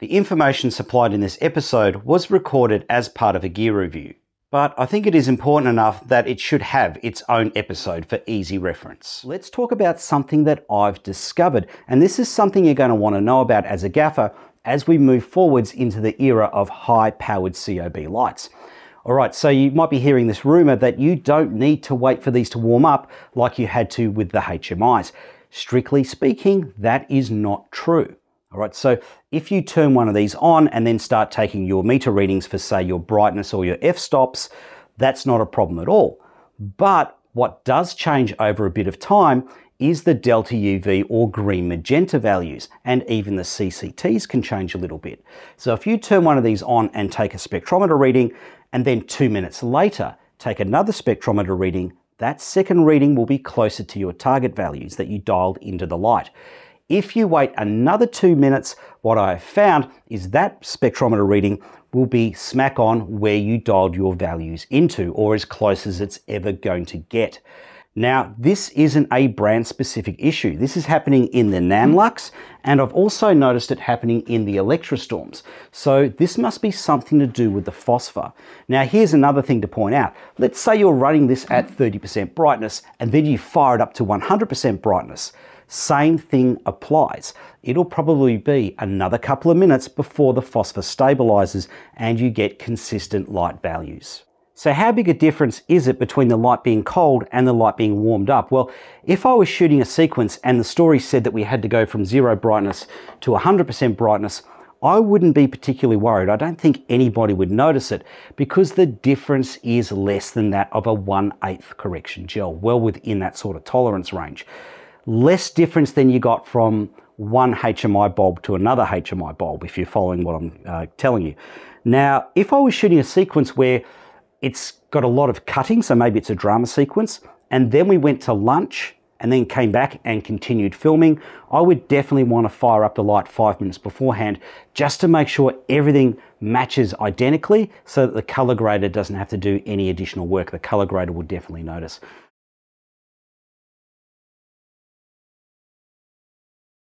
The information supplied in this episode was recorded as part of a gear review, but I think it is important enough that it should have its own episode for easy reference. Let's talk about something that I've discovered, and this is something you're going to want to know about as a gaffer as we move forwards into the era of high-powered COB lights. Alright, so you might be hearing this rumor that you don't need to wait for these to warm up like you had to with the HMIs. Strictly speaking, that is not true. Alright, so if you turn one of these on and then start taking your meter readings for, say, your brightness or your f-stops, that's not a problem at all. But what does change over a bit of time is the delta UV or green magenta values, and even the CCTs can change a little bit. So if you turn one of these on and take a spectrometer reading, and then 2 minutes later take another spectrometer reading, that second reading will be closer to your target values that you dialed into the light. If you wait another 2 minutes, what I have found is that spectrometer reading will be smack on where you dialed your values into, or as close as it's ever going to get. Now, this isn't a brand specific issue. This is happening in the Nanlux, and I've also noticed it happening in the Electrostorms. So this must be something to do with the phosphor. Now, here's another thing to point out. Let's say you're running this at 30% brightness, and then you fire it up to 100% brightness. Same thing applies. It'll probably be another couple of minutes before the phosphor stabilizes and you get consistent light values. So how big a difference is it between the light being cold and the light being warmed up? Well, if I was shooting a sequence and the story said that we had to go from 0 brightness to 100% brightness, I wouldn't be particularly worried. I don't think anybody would notice it because the difference is less than that of a 1/8 correction gel, well within that sort of tolerance range. Less difference than you got from one HMI bulb to another HMI bulb, if you're following what I'm telling you. Now, if I was shooting a sequence where it's got a lot of cutting, so maybe it's a drama sequence, and then we went to lunch and then came back and continued filming, I would definitely want to fire up the light 5 minutes beforehand just to make sure everything matches identically so that the color grader doesn't have to do any additional work. The color grader will definitely notice.